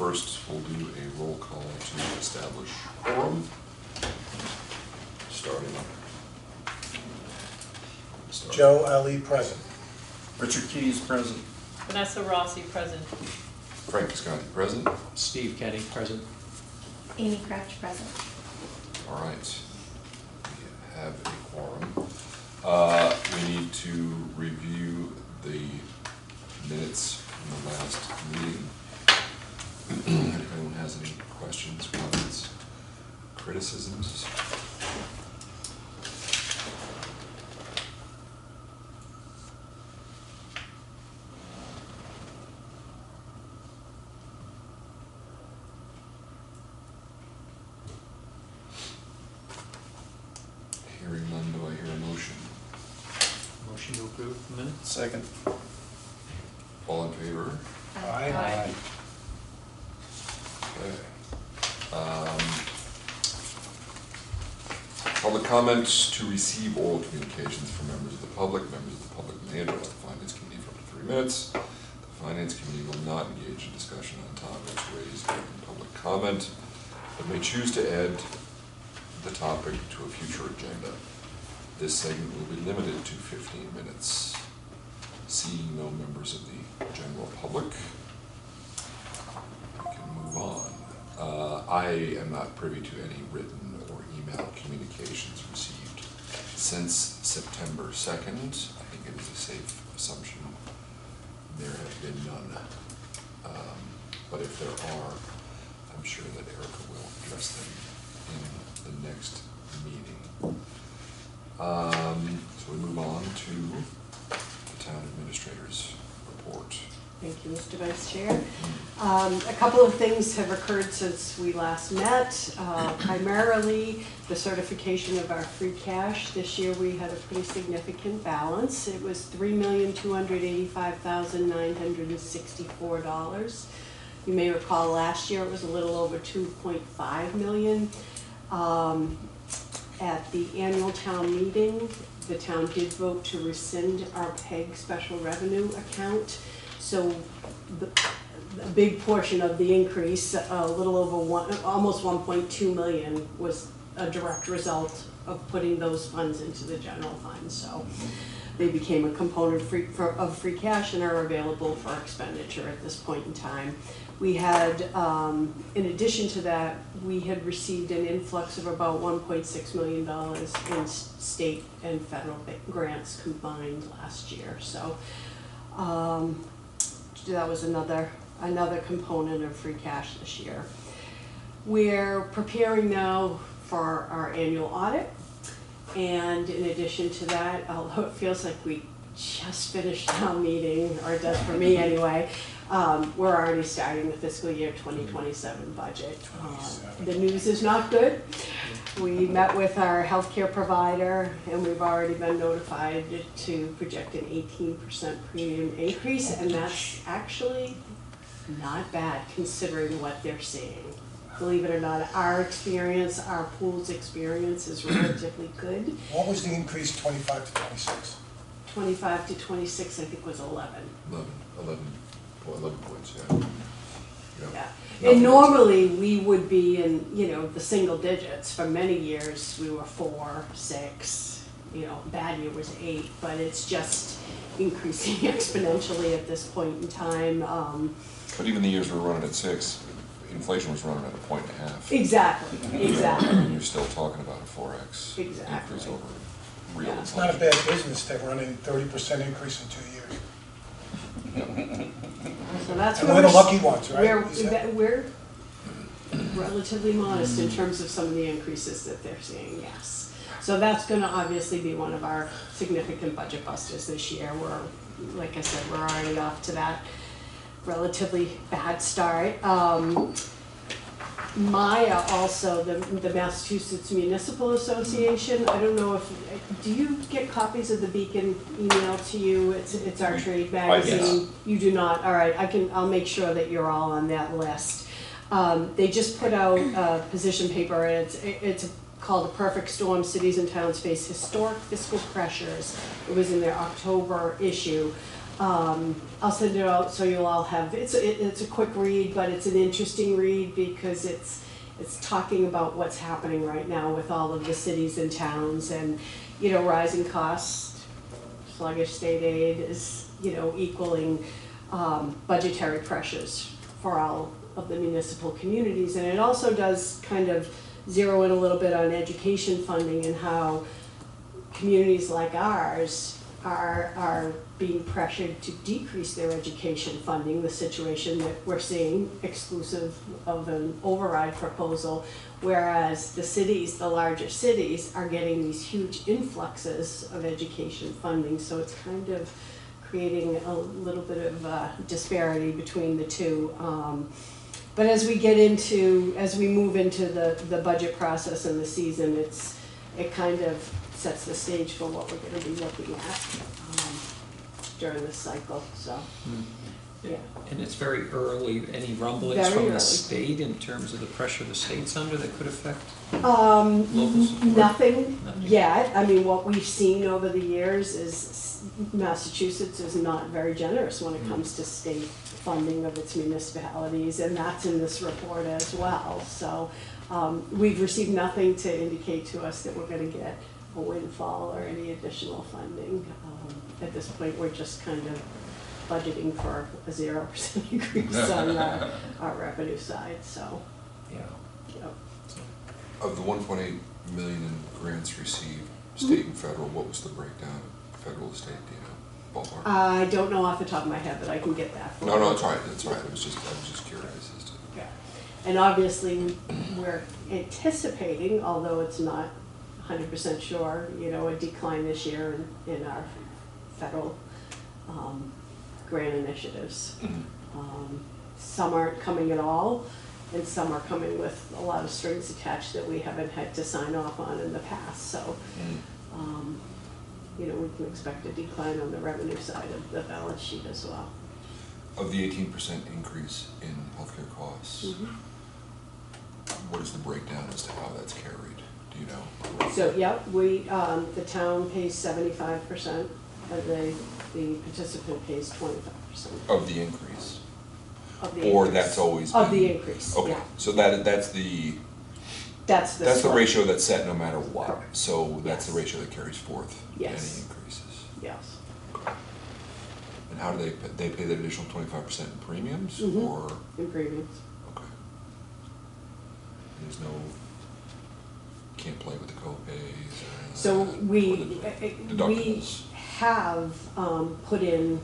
First, we'll do a roll call to establish quorum. Starting. Joe Ali present. Richard Keys present. Vanessa Rossi present. Frank Visconti present. Steve Kenny present. Amy Crouch present. All right. We have a quorum. We need to review the minutes from the last meeting. If anyone has any questions, comments, criticisms. Hearing none, do I hear a motion? Motion to approve the minutes? Second. All in favor? Aye. Okay. Public comments to receive oral communications from members of the public. Members of the public may address the Finance Committee for up to 3 minutes. The Finance Committee will not engage in discussion on topics raised during public comment, but may choose to add the topic to a future agenda. This segment will be limited to 15 minutes. Seeing no members of the general public, we can move on. I am not privy to any written or email communications received since September 2nd. I think it is a safe assumption there have been none. But if there are, I'm sure that Erica will address them in the next meeting. So we move on to the Town Administrator's report. Thank you, Mr. Vice Chair. A couple of things have occurred since we last met. Primarily, the certification of our free cash. This year we had a pretty significant balance. It was $3,285,964. You may recall last year it was a little over 2.5 million. At the annual town meeting, the town did vote to rescind our PEG special revenue account. So a big portion of the increase, a little over almost 1.2 million, was a direct result of putting those funds into the general fund. So they became a component of free cash and are available for expenditure at this point in time. We had, in addition to that, we had received an influx of about $1.6 million in state and federal grants combined last year. So that was another component of free cash this year. We're preparing now for our annual audit, and in addition to that, although it feels like we just finished town meeting, or it does for me anyway, we're already starting the fiscal year 2027 budget. The news is not good. We met with our healthcare provider, and we've already been notified to project an 18% premium increase, and that's actually not bad considering what they're seeing. Believe it or not, our experience, our pool's experience is relatively good. What was the increase, 25 to 26? 25 to 26, I think, was 11. 11 points, yeah. Yeah. And normally we would be in, the single digits. For many years we were 4, 6, bad year was 8, but it's just increasing exponentially at this point in time. But even the years we were running at 6, inflation was running at 1.5. Exactly. And you're still talking about a 4x Exactly. increase over real Yeah. It's not a bad business to run a 30% increase in 2 years. So that's And where we're the lucky ones, right? We're relatively modest in terms of some of the increases that they're seeing, yes. So that's going to obviously be one of our significant budget busters this year. Like I said, we're already off to that relatively bad start. MIA also, the Massachusetts Municipal Association, I don't know do you get copies of the Beacon email to you? It's our trade magazine. You do not, all right, I'll make sure that you're all on that list. They just put out a position paper, and it's called A Perfect Storm, Cities and Towns Face Historic Fiscal Pressures. It was in their October issue. I'll send it out so you'll all have, it's a quick read, but it's an interesting read because it's talking about what's happening right now with all of the cities and towns and, you know, rising costs, sluggish state aid is, you know, equaling budgetary pressures for all of the municipal communities. And it also does kind of zero in a little bit on education funding and how communities like ours are being pressured to decrease their education funding, the situation that we're seeing exclusive of an override proposal, whereas the cities, the larger cities, are getting these huge influxes of education funding. So it's kind of creating a little bit of disparity between the two. But as we move into the budget process and the season, it kind of sets the stage for what we're gonna be looking at during this cycle, so, yeah. And it's very early, any rumblings Very from early. the state in terms of the pressure the state's under that could affect? Nothing Nothing. yet. I mean, what we've seen over the years is Massachusetts is not very generous when it comes to state funding of its municipalities, and that's in this report as well. So we've received nothing to indicate to us that we're gonna get a windfall or any additional funding. At this point, we're just kind of budgeting for a 0% increase on our revenue side, so, Yeah. you know. Of the 1.8 million in grants received, state and federal, what was the breakdown of federal to state, do you know, ballpark? I don't know off the top of my head, but I can get that for you. No, it's all right, that's all right, I was just curious as to. Yeah. And obviously, we're anticipating, although it's not 100% sure, you know, a decline this year in our federal grant initiatives. Some aren't coming at all, and some are coming with a lot of strings attached that we haven't had to sign off on in the past. So, you know, we can expect a decline on the revenue side of the balance sheet as well. Of the 18% increase in healthcare costs, what is the breakdown as to how that's carried? Do you know? So, yep, the town pays 75%, and the participant pays 25% Of the increase? of the Or increase. that's always Of the been- increase, Okay, yeah. so that's the Split. ratio that's set no matter what. Correct. So that's the Yes. ratio that carries forth any Yes. increases. Yes. And how do they pay the additional 25% in premiums Mhm. or? In premiums. Okay. There's no, can't play with the co-pays or anything So like that, we or the deductibles? have put in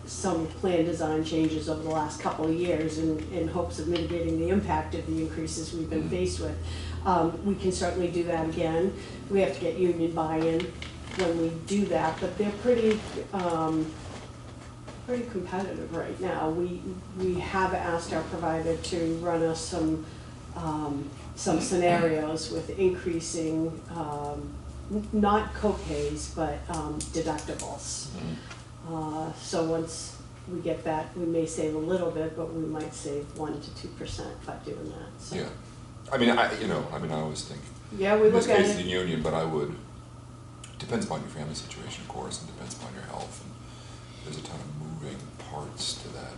some plan design changes over the last couple of years in hopes of mitigating the impact of the increases we've been faced with. We can certainly do that again. We have to get union buy-in when we do that, but they're pretty competitive right now. We have asked our provider to run us some scenarios with increasing, not co-pays, but deductibles. So once we get that, we may save a little bit, but we might save 1 to 2% by doing that, so. Yeah. I mean, I always think, Yeah, we in this look at case, the it, union, but I would, depends upon your family situation, of course, and depends upon your health. And there's a ton of moving parts to that.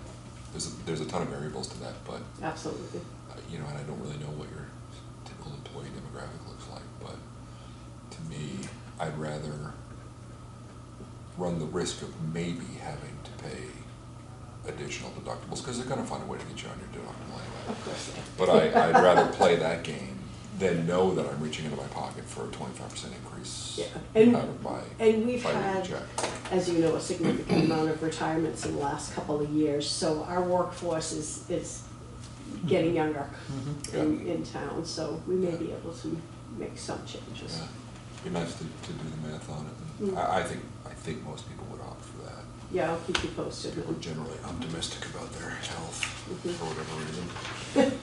There's a ton of variables to that, but, absolutely. and I don't really know what your typical employee demographic looks like, but to me, I'd rather run the risk of maybe having to pay additional deductibles, because they're gonna find a way to get you on your deductible anyway. Of course, yeah. But I'd rather play that game than know that I'm reaching into my pocket for a 25% increase Yeah, and- out of my And we've bi-weekly had, check. as you know, a significant amount of retirements in the last couple of years, so our workforce is getting younger in town, so we may be able to make some changes. Yeah, be nice to do the math on it. And Mm. I think most people would opt for that. Yeah, I'll keep you posted. People are generally optimistic about their health Mhm. for whatever reason.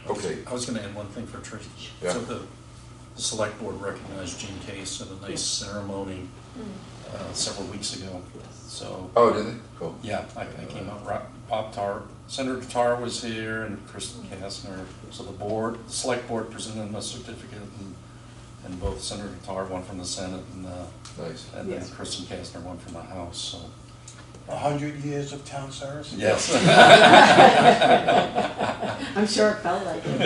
Okay, I was gonna add one thing for Trish. Yeah. So the select board recognized Gene Case at a nice ceremony several weeks ago, so. oh, did they? Cool. Yeah, I came up, Bob Tar, Senator Tar was here and Kristen Kastner, so the select board presented him a certificate and and both Senator Tar, one from the Senate, Nice. and then Yes. Kristen Kastner, one from the House, so. 100 years of town service? Yes. I'm sure it felt like it.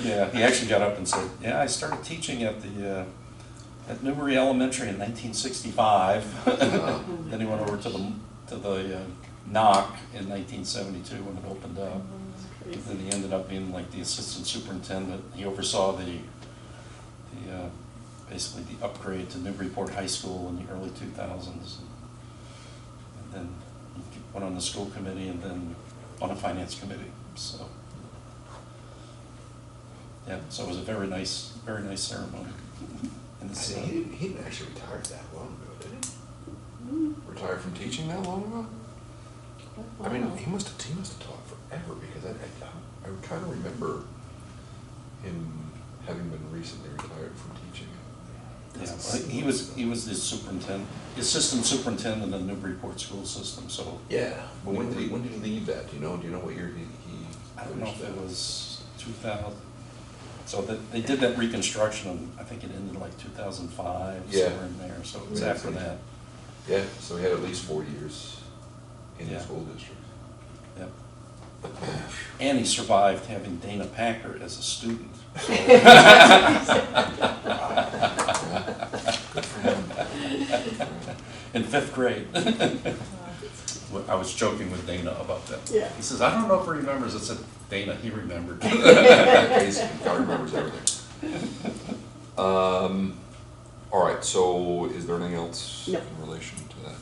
Yeah, he actually got up and said, yeah, I started teaching at Newbury Elementary in 1965. Then he went over to the NOC in 1972 when it opened up. Then he ended up being like the assistant superintendent. He oversaw basically the upgrade to Newburyport High School in the early 2000s. And then he went on the school committee and then on a finance committee, so. Yeah, so it was a very nice ceremony. And this, He didn't actually retire that long ago, did he? Retire from teaching that long ago? I mean, he must have taught forever, because I kind of remember him having been recently retired from teaching. yeah, he was the assistant superintendent of the Newburyport school system, so. Yeah, but when did he leave that? Do you know what year he I don't know finished if it that? was 2000, so they did that reconstruction, and I think it ended like 2005, Yeah. somewhere in there, so it was Yeah, after so- that. Yeah, so he had at least 4 years in the Yeah. school district. Yep. And he survived having Dana Packer as a student. So. Good for him. In 5th grade. I was joking with Dana about that. Yeah. He says, I don't know if he remembers. I said, Dana, he remembered. God remembers everything. All right, so is there anything else No. in relation to that?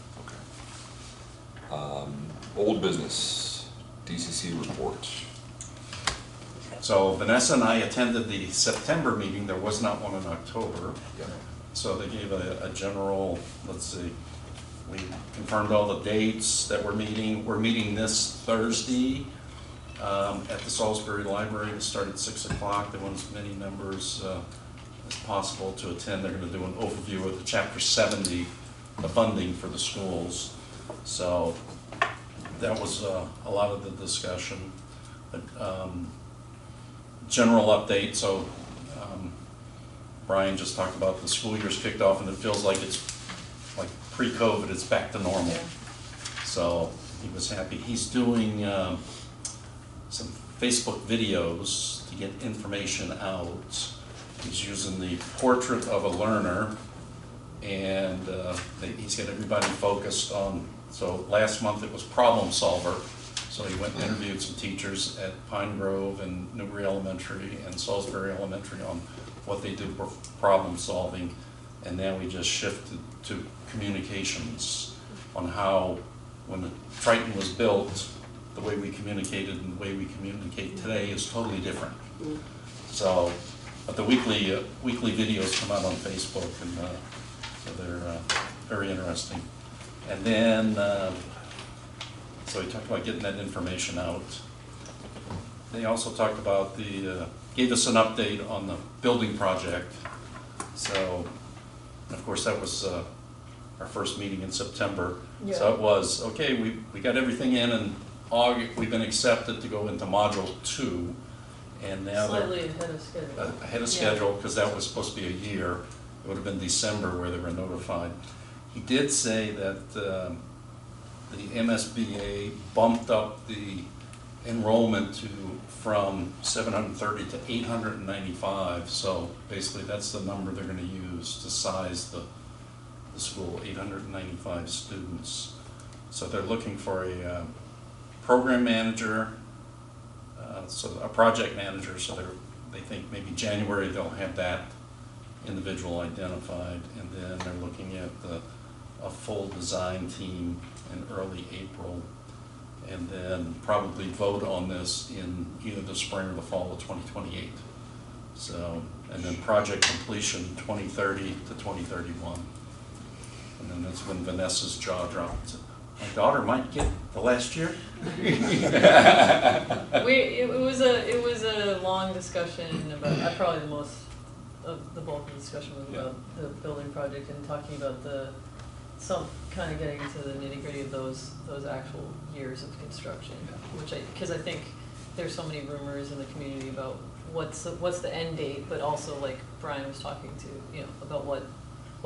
Okay. Old business, DCC report. So Vanessa and I attended the September meeting. There was not one in October. Yeah. So they gave a general, let's see, we confirmed all the dates that we're meeting. We're meeting this Thursday at the Salisbury Library. It started at 6 o'clock. They want as many members as possible to attend. They're going to do an overview of the Chapter 70, the funding for the schools. So that was a lot of the discussion. General update, so Brian just talked about the school year's kicked off and it feels like it's like pre-COVID, it's back to normal. So he was happy. He's doing some Facebook videos to get information out. He's using the portrait of a learner, and he's got everybody focused on, so last month it was problem solver. So he went and interviewed some teachers at Pine Grove and Newbury Elementary and Salisbury Elementary on what they do for problem solving. And now we just shifted to communications on how, when the Triton was built, the way we communicated and the way we communicate today is totally different. So, but the weekly videos come out on Facebook, and so they're very interesting. And then, so we talked about getting that information out. They also talked about gave us an update on the building project. So, of course, that was our first meeting in September. Yeah. So it was, okay, we got everything in August, we've been accepted to go into Module 2, and now they're Slightly ahead of schedule. ahead of Yeah. schedule, because that was supposed to be a year. It would have been December where they were notified. He did say that the MSBA bumped up the enrollment from 730 to 895, so basically that's the number they're going to use to size the school, 895 students. So they're looking for a program manager, so a project manager, so they think maybe January they'll have that individual identified, and then they're looking at a full design team in early April, and then probably vote on this in either the spring or the fall of 2028. So, and then project completion 2030 to 2031. And then that's when Vanessa's jaw dropped. My daughter might get the last year. It was a long discussion about, probably the most of the bulk of the discussion was about the building project and talking about kind of getting into the nitty gritty of those actual years of construction, because I think there's so many rumors in the community about what's the end date, but also like Brian was talking to, you know, about what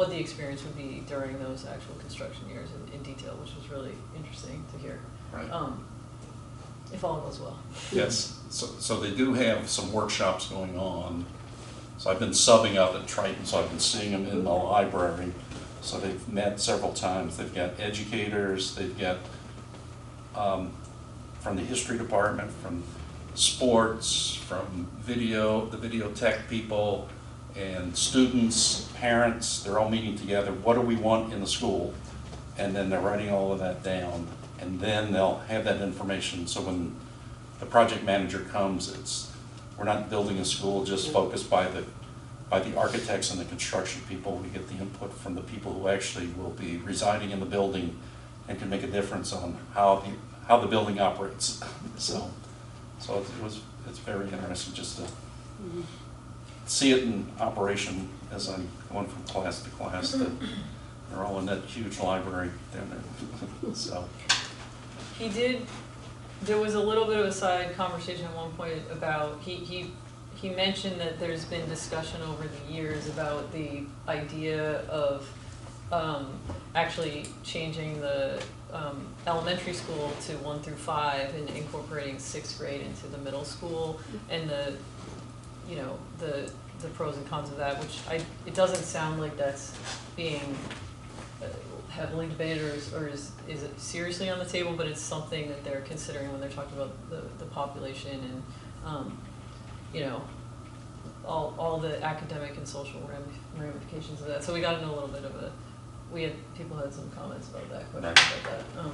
the experience would be during those actual construction years in detail, which was really interesting to hear. Right. If all goes well. Yes, so they do have some workshops going on. So I've been subbing out at Triton, so I've been seeing them in the library. So they've met several times. They've got educators, they've got from the history department, from sports, from video, the video tech people, and students, parents, they're all meeting together. What do we want in the school? And then they're writing all of that down. And then they'll have that information, so when the project manager comes, we're not building a school just focused by the architects and the construction people. We get the input from the people who actually will be residing in the building and can make a difference on how the building operates. So it's very interesting just to see it in operation as I'm going from class to class. They're all in that huge library down there. So. There was a little bit of a side conversation at one point about, he mentioned that there's been discussion over the years about the idea of actually changing the elementary school to 1 through 5 and incorporating 6th grade into the middle school, and the pros and cons of that, which it doesn't sound like that's being heavily debated or is it seriously on the table, but it's something that they're considering when they're talking about the population and you know, all the academic and social ramifications of that. So we got into a little bit of people had some comments about that, questions about that,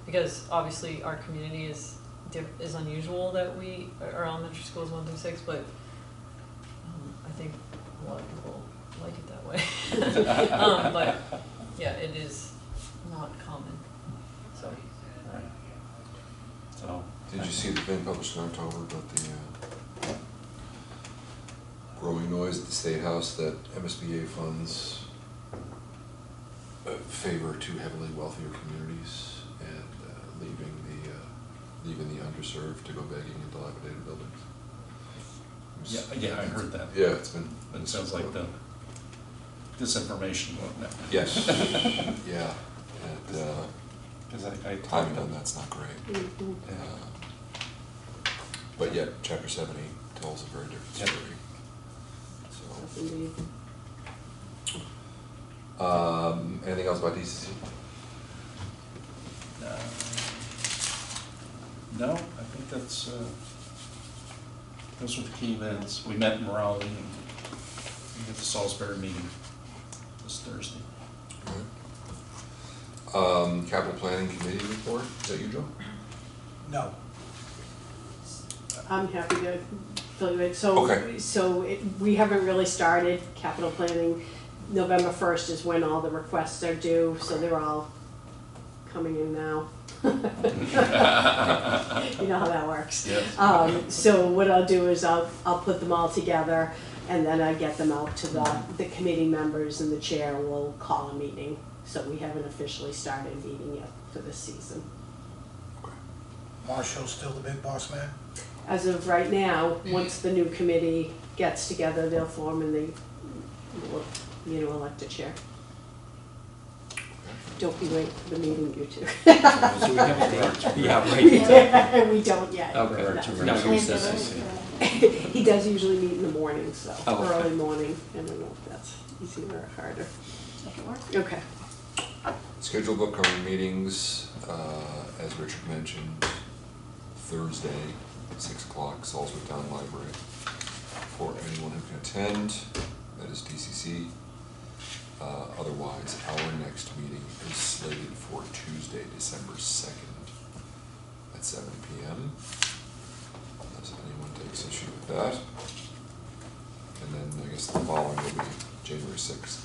because obviously our community is unusual that our elementary school is 1 through 6, but I think a lot of people like it that way. But yeah, it is not common. So. Right. So. Did you see the thing published in October about the growing noise at the State House that MSBA funds favor too heavily wealthier communities and leaving the underserved to go begging in dilapidated buildings? Yeah, I heard that. Yeah, it's been. It sounds like the disinformation. Yes. Yeah. And Because I timing on that's not great. But yet, Chapter 70 tells a very different story. So. Indeed. Anything else about DCC? No, I think those were the key events. We met in Raleigh and we had the Salisbury meeting this Thursday. Right. Capital Planning Committee report, is that you, Joe? No. I'm happy to fill you in. Okay. So we haven't really started capital planning. November 1st is when all the requests are due, so they're all coming in now. You know how that works. Yes. So what I'll do is I'll put them all together, and then I get them out to the committee members, and the chair will call a meeting. So we haven't officially started meeting yet for this season. Marshall's still the big boss man? As of right now, once the new committee gets together, they'll form and they will, elect a chair. Don't be late for the meeting, you two. So we haven't, yeah, right. We don't yet. Okay. No. Not recess. He does usually meet in the morning, so Oh, okay. early morning. I don't know if that's easier or harder. Make it work. Okay. Scheduled upcoming meetings, as Richard mentioned, Thursday, 6 o'clock, Salisbury Town Library. For anyone who can attend, that is DCC. Otherwise, our next meeting is slated for Tuesday, December 2nd at 7 p.m. Unless anyone takes issue with that. And then I guess the following will be January 6th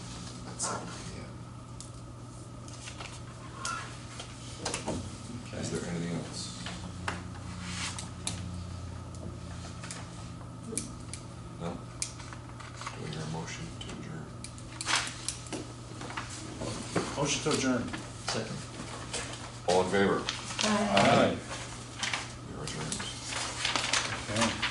at 7 p.m. Okay. Is there anything else? No? Do I hear a motion to adjourn? Motion to adjourn. Second. All in favor? Aye. We are adjourned. Okay.